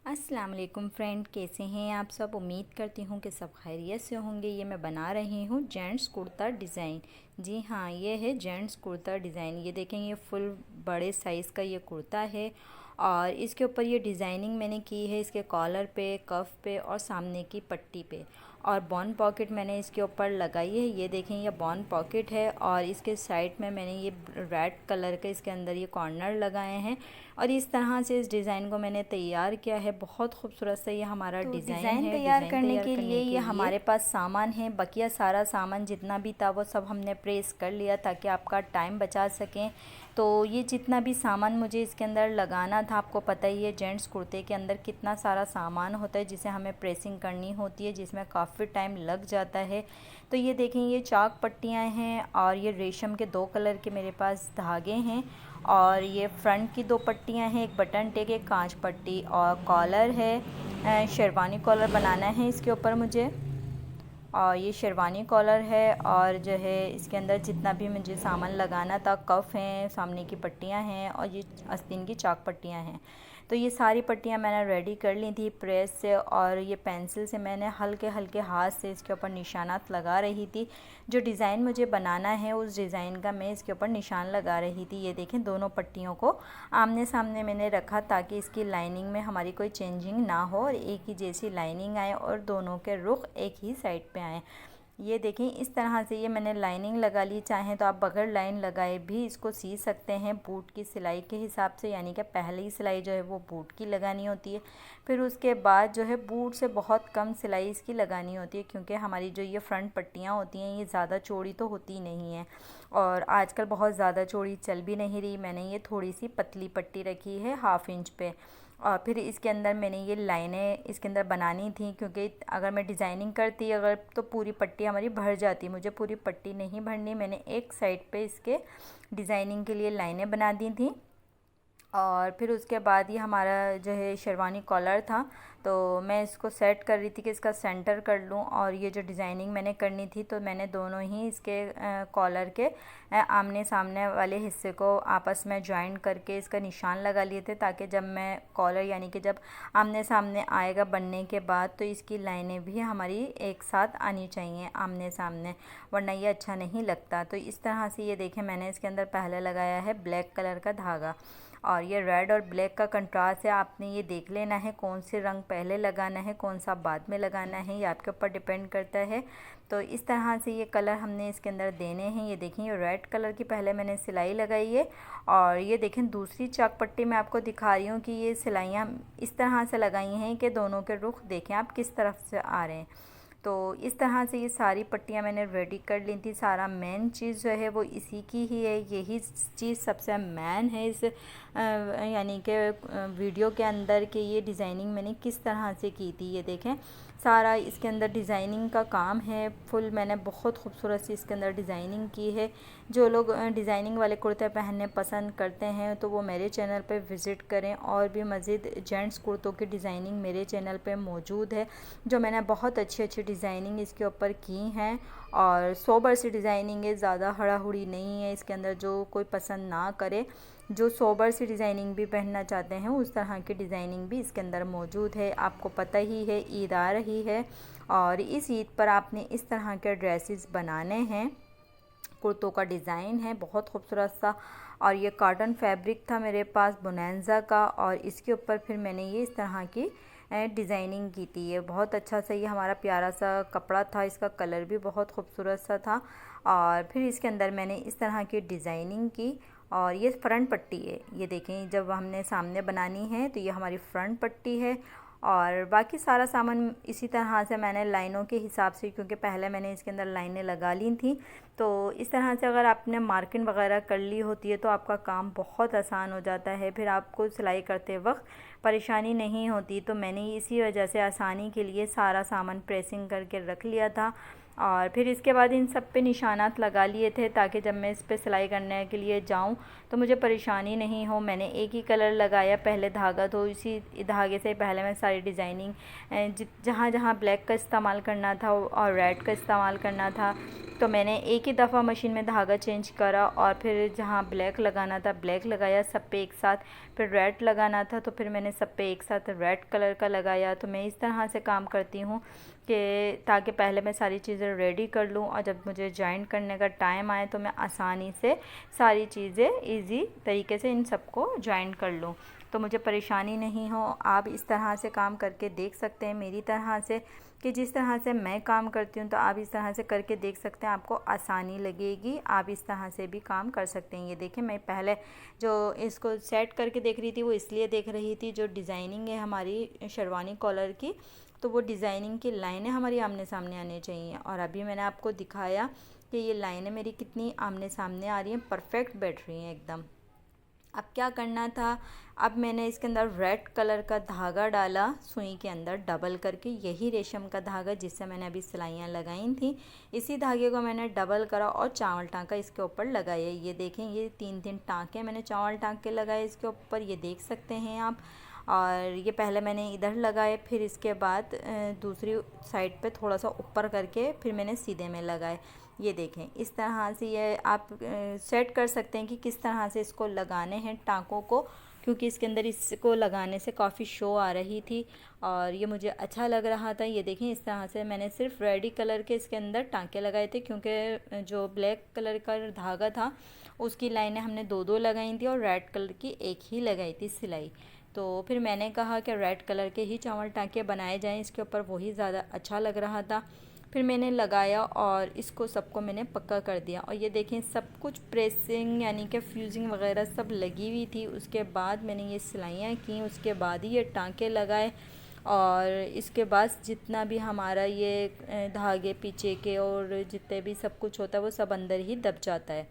अस्सलाम वालेकुम फ्रेंड, कैसे हैं आप सब। उम्मीद करती हूँ कि सब खैरियत से होंगे। ये मैं बना रही हूँ जेंट्स कुर्ता डिज़ाइन। जी हाँ, ये है जेंट्स कुर्ता डिज़ाइन। ये देखें, ये फुल बड़े साइज़ का ये कुर्ता है और इसके ऊपर ये डिज़ाइनिंग मैंने की है इसके कॉलर पे, कफ पे और सामने की पट्टी पे। और बॉन पॉकेट मैंने इसके ऊपर लगाई है। ये देखें, ये बॉन पॉकेट है और इसके साइड में मैंने ये रेड कलर के इसके अंदर ये कॉर्नर लगाए हैं और इस तरह से इस डिज़ाइन को मैंने तैयार किया है। बहुत खूबसूरत सा ये हमारा डिज़ाइन है। तैयार डिज़ाइन करने तैयार के करने लिए के ये लिए हमारे पास सामान है। बकिया सारा सामान जितना भी था वो सब हमने प्रेस कर लिया ताकि आपका टाइम बचा सकें। तो ये जितना भी सामान मुझे इसके अंदर लगाना था, आपको पता ही है जेंट्स कुर्ते के अंदर कितना सारा सामान होता है जिसे हमें प्रेसिंग करनी होती है, जिसमें काफ़ी टाइम लग जाता है। तो ये देखें, ये चाक पट्टियाँ हैं और ये रेशम के 2 कलर के मेरे पास धागे हैं और ये फ्रंट की 2 पट्टियाँ हैं, एक बटन टेक, एक कांच पट्टी और कॉलर है। शेरवानी कॉलर बनाना है इसके ऊपर मुझे। और ये शेरवानी कॉलर है और जो है इसके अंदर जितना भी मुझे सामान लगाना था, कफ़ हैं, सामने की पट्टियाँ हैं और ये आस्तीन की चाक पट्टियाँ हैं। तो ये सारी पट्टियाँ मैंने रेडी कर ली थी प्रेस से और ये पेंसिल से मैंने हल्के हल्के हाथ से इसके ऊपर निशानात लगा रही थी। जो डिज़ाइन मुझे बनाना है उस डिज़ाइन का मैं इसके ऊपर निशान लगा रही थी। ये देखें, दोनों पट्टियों को आमने सामने मैंने रखा ताकि इसकी लाइनिंग में हमारी कोई चेंजिंग ना हो और एक ही जैसी लाइनिंग आए और दोनों के रुख एक ही साइड पे आए। ये देखें, इस तरह से ये मैंने लाइनिंग लगा ली। चाहें तो आप बगैर लाइन लगाए भी इसको सी सकते हैं बूट की सिलाई के हिसाब से, यानी कि पहली सिलाई जो है वो बूट की लगानी होती है, फिर उसके बाद जो है बूट से बहुत कम सिलाई इसकी लगानी होती है क्योंकि हमारी जो ये फ्रंट पट्टियाँ होती हैं ये ज़्यादा चौड़ी तो होती नहीं हैं और आजकल बहुत ज़्यादा चौड़ी चल भी नहीं रही। मैंने ये थोड़ी सी पतली पट्टी रखी है 1/2 इंच पे और फिर इसके अंदर मैंने ये लाइनें इसके अंदर बनानी थी क्योंकि अगर मैं डिज़ाइनिंग करती अगर तो पूरी पट्टी हमारी भर जाती। मुझे पूरी पट्टी नहीं भरनी, मैंने एक साइड पे इसके डिज़ाइनिंग के लिए लाइनें बना दी थी। और फिर उसके बाद ये हमारा जो है शेरवानी कॉलर था, तो मैं इसको सेट कर रही थी कि इसका सेंटर कर लूँ और ये जो डिज़ाइनिंग मैंने करनी थी तो मैंने दोनों ही इसके कॉलर के आमने सामने वाले हिस्से को आपस में जॉइन करके इसका निशान लगा लिए थे ताकि जब मैं कॉलर यानी कि जब आमने सामने आएगा बनने के बाद तो इसकी लाइनें भी हमारी एक साथ आनी चाहिए आमने सामने, वरना ये अच्छा नहीं लगता। तो इस तरह से ये देखें, मैंने इसके अंदर पहले लगाया है ब्लैक कलर का धागा और ये रेड और ब्लैक का कंट्रास्ट है। आपने ये देख लेना है कौन से रंग पहले लगाना है, कौन सा बाद में लगाना है, ये आपके ऊपर डिपेंड करता है। तो इस तरह से ये कलर हमने इसके अंदर देने हैं। ये देखें, ये रेड कलर की पहले मैंने सिलाई लगाई है और ये देखें दूसरी चाक पट्टी मैं आपको दिखा रही हूँ कि ये सिलाइयाँ इस तरह से लगाई हैं कि दोनों के रुख देखें आप किस तरफ से आ रहे हैं। तो इस तरह से ये सारी पट्टियाँ मैंने रेडी कर ली थी। सारा मेन चीज़ जो है वो इसी की ही है, यही चीज़ सबसे मेन है इस यानी कि वीडियो के अंदर कि ये डिज़ाइनिंग मैंने किस तरह से की थी। ये देखें, सारा इसके अंदर डिज़ाइनिंग का काम है फुल। मैंने बहुत खूबसूरत सी इसके अंदर डिज़ाइनिंग की है। जो लोग डिज़ाइनिंग वाले कुर्ते पहनने पसंद करते हैं तो वो मेरे चैनल पे विज़िट करें। और भी मज़ीद जेंट्स कुर्तों की डिज़ाइनिंग मेरे चैनल पे मौजूद है जो मैंने बहुत अच्छी अच्छी डिज़ाइनिंग इसके ऊपर की हैं और सोबर सी डिज़ाइनिंग है, ज़्यादा हड़ाहुड़ी नहीं है इसके अंदर। जो कोई पसंद ना करे, जो सोबर सी डिज़ाइनिंग भी पहनना चाहते हैं उस तरह की डिज़ाइनिंग भी इसके अंदर मौजूद है। आपको पता ही है ईद आ रही है और इस ईद पर आपने इस तरह के ड्रेसेस बनाने हैं। कुर्तों का डिज़ाइन है बहुत खूबसूरत सा और ये कॉटन फैब्रिक था मेरे पास बोनेंजा का और इसके ऊपर फिर मैंने ये इस तरह की डिज़ाइनिंग की थी। ये बहुत अच्छा सा ये हमारा प्यारा सा कपड़ा था, इसका कलर भी बहुत खूबसूरत सा था और फिर इसके अंदर मैंने इस तरह की डिज़ाइनिंग की। और ये फ्रंट पट्टी है, ये देखें जब हमने सामने बनानी है तो ये हमारी फ्रंट पट्टी है और बाकी सारा सामान इसी तरह से मैंने लाइनों के हिसाब से, क्योंकि पहले मैंने इसके अंदर लाइनें लगा ली थी। तो इस तरह से अगर आपने मार्किंग वगैरह कर ली होती है तो आपका काम बहुत आसान हो जाता है, फिर आपको सिलाई करते वक्त परेशानी नहीं होती। तो मैंने इसी वजह से आसानी के लिए सारा सामान प्रेसिंग करके रख लिया था और फिर इसके बाद इन सब पे निशानात लगा लिए थे ताकि जब मैं इस पे सिलाई करने के लिए जाऊं तो मुझे परेशानी नहीं हो। मैंने एक ही कलर लगाया पहले धागा, तो इसी धागे से पहले मैं सारी डिज़ाइनिंग जहाँ जहाँ ब्लैक का इस्तेमाल करना था और रेड का इस्तेमाल करना था तो मैंने एक ही दफ़ा मशीन में धागा चेंज करा और फिर जहाँ ब्लैक लगाना था ब्लैक लगाया सब पे एक साथ, फिर रेड लगाना था तो फिर मैंने सब पे एक साथ रेड कलर का लगाया। तो मैं इस तरह से काम करती हूँ कि ताकि पहले मैं सारी चीज़ें रेडी कर लूँ और जब मुझे जॉइन करने का टाइम आए तो मैं आसानी से सारी चीज़ें ईज़ी तरीके से इन सबको जॉइन कर लूँ, तो मुझे परेशानी नहीं हो। आप इस तरह से काम करके देख सकते हैं मेरी तरह से, कि जिस तरह से मैं काम करती हूँ तो आप इस तरह से करके देख सकते हैं, आपको आसानी लगेगी। आप इस तरह से भी काम कर सकते हैं। ये देखें, मैं पहले जो इसको सेट करके देख रही थी वो इसलिए देख रही थी जो डिज़ाइनिंग है हमारी शेरवानी कॉलर की, तो वो डिज़ाइनिंग की लाइनें हमारी आमने सामने आनी चाहिए। और अभी मैंने आपको दिखाया कि ये लाइनें मेरी कितनी आमने सामने आ रही हैं, परफेक्ट बैठ रही हैं एकदम। अब क्या करना था, अब मैंने इसके अंदर रेड कलर का धागा डाला सुई के अंदर डबल करके, यही रेशम का धागा जिससे मैंने अभी सिलाइयाँ लगाई थी, इसी धागे को मैंने डबल करा और चावल टांका इसके ऊपर लगाया। ये देखें, ये 3 टांके मैंने चावल टांके लगाए इसके ऊपर, ये देख सकते हैं आप। और ये पहले मैंने इधर लगाए, फिर इसके बाद दूसरी साइड पे थोड़ा सा ऊपर करके फिर मैंने सीधे में लगाए। ये देखें, इस तरह से ये आप सेट कर सकते हैं कि किस तरह से इसको लगाने हैं टाँकों को, क्योंकि इसके अंदर इसको लगाने से काफ़ी शो आ रही थी और ये मुझे अच्छा लग रहा था। ये देखें, इस तरह से मैंने सिर्फ रेडी कलर के इसके अंदर टाँके लगाए थे, क्योंकि जो ब्लैक कलर का धागा था उसकी लाइनें हमने 2-2 लगाई थी और रेड कलर की एक ही लगाई थी सिलाई। तो फिर मैंने कहा कि रेड कलर के ही चावल टाँके बनाए जाएं इसके ऊपर, वही ज़्यादा अच्छा लग रहा था। फिर मैंने लगाया और इसको सबको मैंने पक्का कर दिया। और ये देखें, सब कुछ प्रेसिंग यानी कि फ्यूजिंग वगैरह सब लगी हुई थी। उसके बाद मैंने ये सिलाइयाँ की, उसके बाद ही ये टाँके लगाए और इसके बाद जितना भी हमारा ये धागे पीछे के और जितने भी सब कुछ होता है वो सब अंदर ही दब जाता है।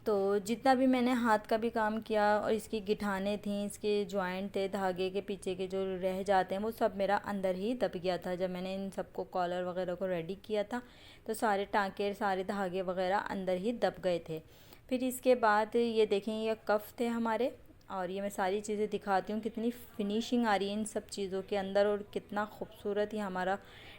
तो जितना भी मैंने हाथ का भी काम किया और इसकी गिठाने थी, इसके जॉइंट थे धागे के पीछे के जो रह जाते हैं, वो सब मेरा अंदर ही दब गया था। जब मैंने इन सबको कॉलर वगैरह को रेडी किया था तो सारे टाँके सारे धागे वगैरह अंदर ही दब गए थे। फिर इसके बाद ये देखें, ये कफ थे हमारे और ये मैं सारी चीज़ें दिखाती हूँ कितनी फिनिशिंग आ रही है इन सब चीज़ों के अंदर और कितना खूबसूरत ही हमारा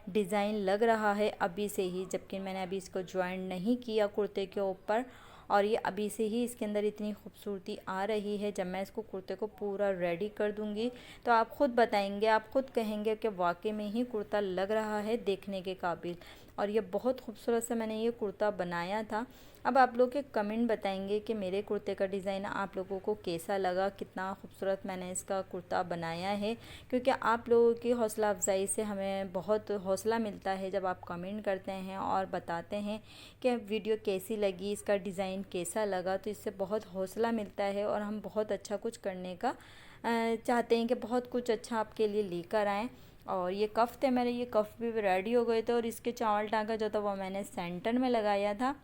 डिज़ाइन लग रहा है अभी से ही, जबकि मैंने अभी इसको ज्वाइन नहीं किया कुर्ते के ऊपर और ये अभी से ही इसके अंदर इतनी खूबसूरती आ रही है। जब मैं इसको कुर्ते को पूरा रेडी कर दूँगी तो आप ख़ुद बताएंगे, आप ख़ुद कहेंगे कि वाकई में ही कुर्ता लग रहा है देखने के काबिल। और ये बहुत खूबसूरत से मैंने ये कुर्ता बनाया था। अब आप लोग के कमेंट बताएंगे कि मेरे कुर्ते का डिज़ाइन आप लोगों को कैसा लगा, कितना खूबसूरत मैंने इसका कुर्ता बनाया है, क्योंकि आप लोगों की हौसला अफजाई से हमें बहुत हौसला मिलता है जब आप कमेंट करते हैं और बताते हैं कि वीडियो कैसी लगी, इसका डिज़ाइन कैसा लगा, तो इससे बहुत हौसला मिलता है और हम बहुत अच्छा कुछ करने का चाहते हैं कि बहुत कुछ अच्छा आपके लिए लेकर आएँ। और ये कफ़ थे मेरे, ये कफ़ भी रेडी हो गए थे और इसके चावल टाँका जो था वो मैंने सेंटर में लगाया था।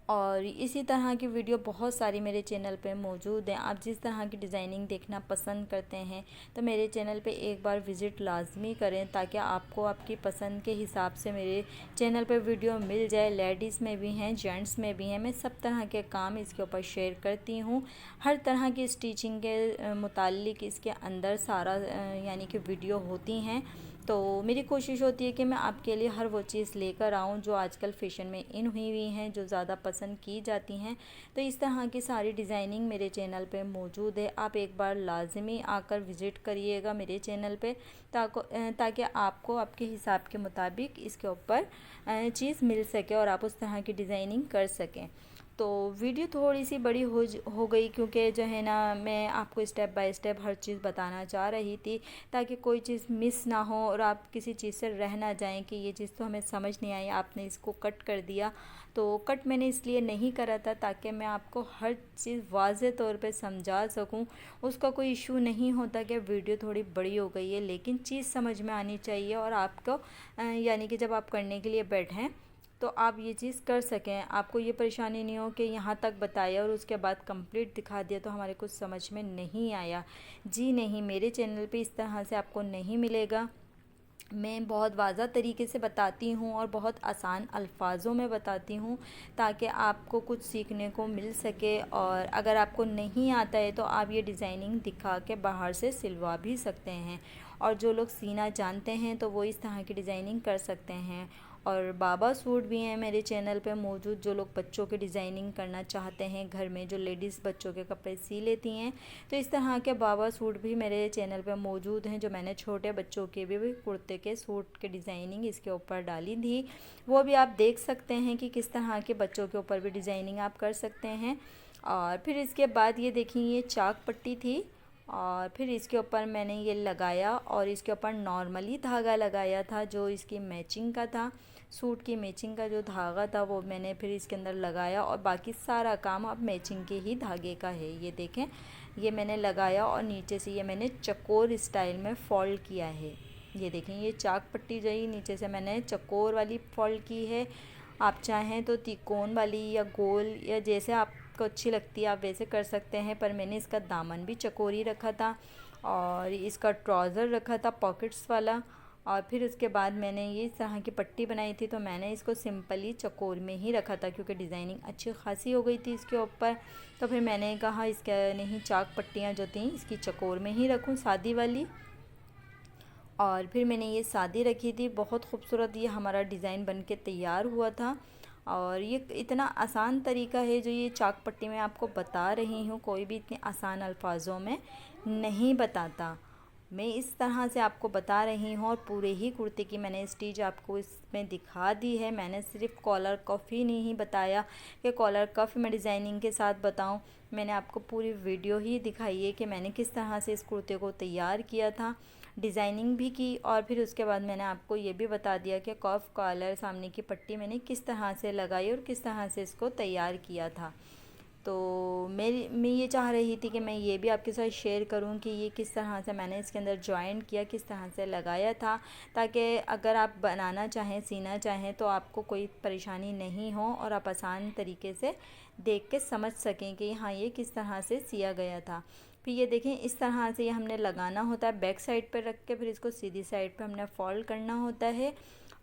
और इसी तरह की वीडियो बहुत सारी मेरे चैनल पे मौजूद हैं। आप जिस तरह की डिज़ाइनिंग देखना पसंद करते हैं तो मेरे चैनल पे एक बार विज़िट लाजमी करें, ताकि आपको आपकी पसंद के हिसाब से मेरे चैनल पे वीडियो मिल जाए। लेडीज़ में भी हैं, जेंट्स में भी हैं, मैं सब तरह के काम इसके ऊपर शेयर करती हूँ। हर तरह की स्टिचिंग के मुताल्लिक इसके अंदर सारा यानी कि वीडियो होती हैं। तो मेरी कोशिश होती है कि मैं आपके लिए हर वो चीज़ लेकर आऊँ जो आजकल फ़ैशन में इन हुई हुई हैं, जो ज़्यादा पसंद की जाती हैं। तो इस तरह की सारी डिज़ाइनिंग मेरे चैनल पे मौजूद है। आप एक बार लाजमी आकर विज़िट करिएगा मेरे चैनल पे, ताकि आपको आपके हिसाब के मुताबिक इसके ऊपर चीज़ मिल सके और आप उस तरह की डिज़ाइनिंग कर सकें। तो वीडियो थोड़ी सी बड़ी हो गई, क्योंकि जो है ना मैं आपको स्टेप बाय स्टेप हर चीज़ बताना चाह रही थी, ताकि कोई चीज़ मिस ना हो और आप किसी चीज़ से रह ना जाएं कि ये चीज़ तो हमें समझ नहीं आई, आपने इसको कट कर दिया। तो कट मैंने इसलिए नहीं करा था ताकि मैं आपको हर चीज़ वाज़े तौर पे समझा सकूं। उसका कोई इशू नहीं होता कि वीडियो थोड़ी बड़ी हो गई है, लेकिन चीज़ समझ में आनी चाहिए और आपको यानी कि जब आप करने के लिए बैठें तो आप ये चीज़ कर सकें। आपको ये परेशानी नहीं हो कि यहाँ तक बताया और उसके बाद कंप्लीट दिखा दिया तो हमारे कुछ समझ में नहीं आया। जी नहीं, मेरे चैनल पे इस तरह से आपको नहीं मिलेगा। मैं बहुत वाज़ा तरीके से बताती हूँ और बहुत आसान अल्फाज़ों में बताती हूँ, ताकि आपको कुछ सीखने को मिल सके। और अगर आपको नहीं आता है तो आप ये डिज़ाइनिंग दिखा के बाहर से सिलवा भी सकते हैं, और जो लोग सीना जानते हैं तो वो इस तरह की डिज़ाइनिंग कर सकते हैं। और बाबा सूट भी हैं मेरे चैनल पे मौजूद, जो लोग बच्चों के डिज़ाइनिंग करना चाहते हैं, घर में जो लेडीज़ बच्चों के कपड़े सी लेती हैं, तो इस तरह के बाबा सूट भी मेरे चैनल पे मौजूद हैं। जो मैंने छोटे बच्चों के भी कुर्ते के सूट के डिज़ाइनिंग इसके ऊपर डाली थी, वो भी आप देख सकते हैं कि किस तरह के बच्चों के ऊपर भी डिज़ाइनिंग आप कर सकते हैं। और फिर इसके बाद ये देखिए ये चाक पट्टी थी, और फिर इसके ऊपर मैंने ये लगाया और इसके ऊपर नॉर्मली धागा लगाया था जो इसकी मैचिंग का था, सूट की मैचिंग का जो धागा था वो मैंने फिर इसके अंदर लगाया, और बाकी सारा काम अब मैचिंग के ही धागे का है। ये देखें, ये मैंने लगाया और नीचे से ये मैंने चकोर स्टाइल में फोल्ड किया है। ये देखें, ये चाक पट्टी जो है नीचे से मैंने चकोर वाली फोल्ड की है। आप चाहें तो तिकोन वाली या गोल या जैसे आपको अच्छी लगती है आप वैसे कर सकते हैं, पर मैंने इसका दामन भी चकोरी रखा था और इसका ट्राउज़र रखा था पॉकेट्स वाला। और फिर उसके बाद मैंने ये इस तरह की पट्टी बनाई थी, तो मैंने इसको सिंपली चकोर में ही रखा था क्योंकि डिज़ाइनिंग अच्छी खासी हो गई थी इसके ऊपर। तो फिर मैंने कहा इसके नहीं चाक पट्टियाँ जो थी इसकी चकोर में ही रखूँ, सादी वाली। और फिर मैंने ये सादी रखी थी, बहुत खूबसूरत ये हमारा डिज़ाइन बन के तैयार हुआ था। और ये इतना आसान तरीका है जो ये चाक पट्टी में आपको बता रही हूँ, कोई भी इतने आसान अल्फाजों में नहीं बताता। मैं इस तरह से आपको बता रही हूँ और पूरे ही कुर्ते की मैंने स्टिच आपको इसमें दिखा दी है। मैंने सिर्फ कॉलर कफ ही नहीं बताया कि कॉलर कफ मैं डिज़ाइनिंग के साथ बताऊँ, मैंने आपको पूरी वीडियो ही दिखाई है कि मैंने किस तरह से इस कुर्ते को तैयार किया था, डिज़ाइनिंग भी की। और फिर उसके बाद मैंने आपको ये भी बता दिया कि कफ कॉलर सामने की पट्टी मैंने किस तरह से लगाई और किस तरह से इसको तैयार किया था। तो मैं ये चाह रही थी कि मैं ये भी आपके साथ शेयर करूं कि ये किस तरह से मैंने इसके अंदर जॉइंट किया, किस तरह से लगाया था, ताकि अगर आप बनाना चाहें, सीना चाहें तो आपको कोई परेशानी नहीं हो और आप आसान तरीके से देख के समझ सकें कि हाँ ये किस तरह से सिया गया था। फिर ये देखें, इस तरह से ये हमने लगाना होता है बैक साइड पर रख के, फिर इसको सीधी साइड पे हमने फोल्ड करना होता है।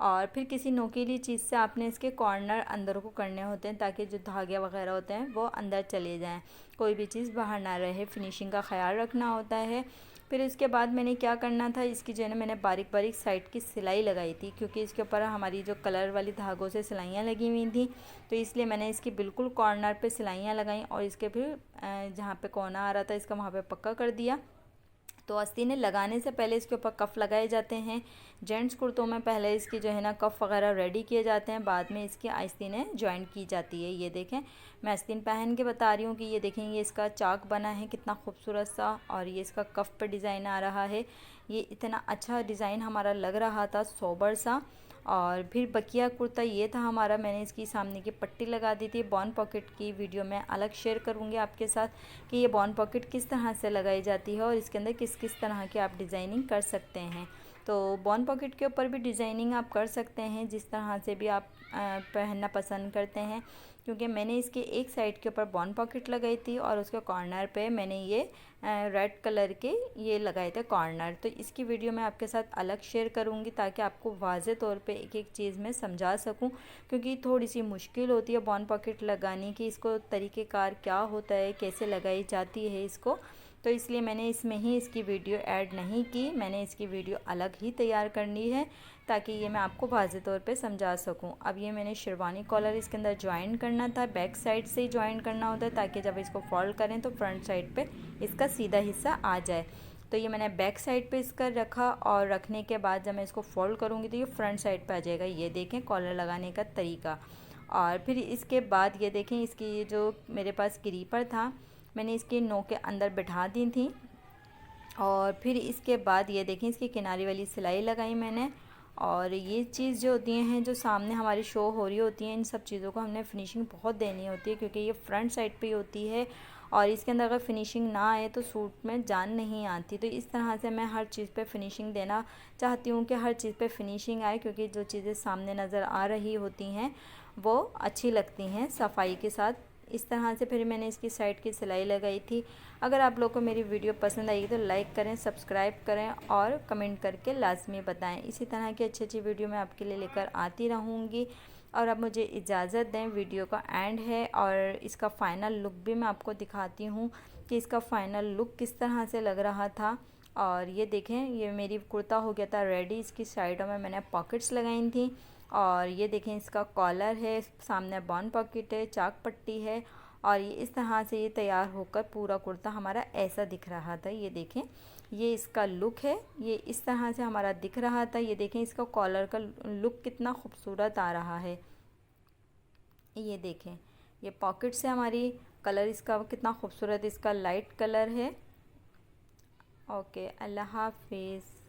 और फिर किसी नोकीली चीज़ से आपने इसके कॉर्नर अंदर को करने होते हैं ताकि जो धागे वगैरह होते हैं वो अंदर चले जाएं, कोई भी चीज़ बाहर ना रहे, फिनिशिंग का ख्याल रखना होता है। फिर इसके बाद मैंने क्या करना था, इसकी जो है ना मैंने बारीक बारीक साइड की सिलाई लगाई थी क्योंकि इसके ऊपर हमारी जो कलर वाली धागों से सिलाइयाँ लगी हुई थी, तो इसलिए मैंने इसकी बिल्कुल कॉर्नर पे सिलाइयाँ लगाई और इसके फिर जहाँ पे कोना आ रहा था इसका वहाँ पे पक्का कर दिया। तो आस्तीनें लगाने से पहले इसके ऊपर कफ़ लगाए जाते हैं। जेंट्स कुर्तों में पहले इसकी जो है ना कफ़ वगैरह रेडी किए जाते हैं, बाद में इसकी आस्तीनें जॉइंट की जाती है। ये देखें, मैं आस्तीन पहन के बता रही हूँ कि ये देखें ये इसका चाक बना है कितना खूबसूरत सा, और ये इसका कफ़ पर डिज़ाइन आ रहा है। ये इतना अच्छा डिज़ाइन हमारा लग रहा था, सोबर सा। और फिर बकिया कुर्ता ये था हमारा, मैंने इसकी सामने की पट्टी लगा दी थी। बॉन पॉकेट की वीडियो मैं अलग शेयर करूँगी आपके साथ कि ये बॉन पॉकेट किस तरह से लगाई जाती है और इसके अंदर किस किस तरह की आप डिज़ाइनिंग कर सकते हैं। तो बॉन पॉकेट के ऊपर भी डिज़ाइनिंग आप कर सकते हैं जिस तरह से भी आप पहनना पसंद करते हैं, क्योंकि मैंने इसके एक साइड के ऊपर बॉन पॉकेट लगाई थी और उसके कॉर्नर पे मैंने ये रेड कलर के ये लगाए थे कॉर्नर। तो इसकी वीडियो मैं आपके साथ अलग शेयर करूँगी ताकि आपको वाज़े तौर पे एक एक चीज़ में समझा सकूँ, क्योंकि थोड़ी सी मुश्किल होती है बॉन पॉकेट लगाने की, इसको तरीक़ेकार क्या होता है, कैसे लगाई जाती है इसको, तो इसलिए मैंने इसमें ही इसकी वीडियो ऐड नहीं की। मैंने इसकी वीडियो अलग ही तैयार करनी है ताकि ये मैं आपको वाज़े तौर पे समझा सकूं। अब ये मैंने शेरवानी कॉलर इसके अंदर ज्वाइन करना था, बैक साइड से ही ज्वाइन करना होता है ताकि जब इसको फोल्ड करें तो फ्रंट साइड पे इसका सीधा हिस्सा आ जाए। तो ये मैंने बैक साइड पे इसका रखा और रखने के बाद जब मैं इसको फोल्ड करूँगी तो ये फ्रंट साइड पर आ जाएगा। ये देखें कॉलर लगाने का तरीका। और फिर इसके बाद ये देखें इसकी ये जो मेरे पास क्रीपर था मैंने इसकी नोक के अंदर बिठा दी थी। और फिर इसके बाद ये देखें इसकी किनारे वाली सिलाई लगाई मैंने। और ये चीज़ जो होती हैं जो सामने हमारी शो हो रही होती हैं, इन सब चीज़ों को हमने फिनिशिंग बहुत देनी होती है क्योंकि ये फ्रंट साइड पे होती है और इसके अंदर अगर फिनिशिंग ना आए तो सूट में जान नहीं आती। तो इस तरह से मैं हर चीज़ पे फिनिशिंग देना चाहती हूँ कि हर चीज़ पे फिनिशिंग आए, क्योंकि जो चीज़ें सामने नज़र आ रही होती हैं वो अच्छी लगती हैं सफाई के साथ। इस तरह से फिर मैंने इसकी साइड की सिलाई लगाई थी। अगर आप लोग को मेरी वीडियो पसंद आई तो लाइक करें, सब्सक्राइब करें और कमेंट करके लाजमी बताएं। इसी तरह की अच्छी अच्छी वीडियो मैं आपके लिए लेकर आती रहूँगी। और अब मुझे इजाज़त दें, वीडियो का एंड है और इसका फ़ाइनल लुक भी मैं आपको दिखाती हूँ कि इसका फ़ाइनल लुक किस तरह से लग रहा था। और ये देखें ये मेरी कुर्ता हो गया था रेडी। इसकी साइडों में मैंने पॉकेट्स लगाई थी और ये देखें इसका कॉलर है, सामने बॉन पॉकेट है, चाक पट्टी है और ये इस तरह से ये तैयार होकर पूरा कुर्ता हमारा ऐसा दिख रहा था। ये देखें ये इसका लुक है, ये इस तरह से हमारा दिख रहा था। ये देखें इसका कॉलर का लुक कितना खूबसूरत आ रहा है। ये देखें ये पॉकेट से हमारी कलर इसका कितना खूबसूरत, इसका लाइट कलर है। ओके, अल्लाह हाफिज़।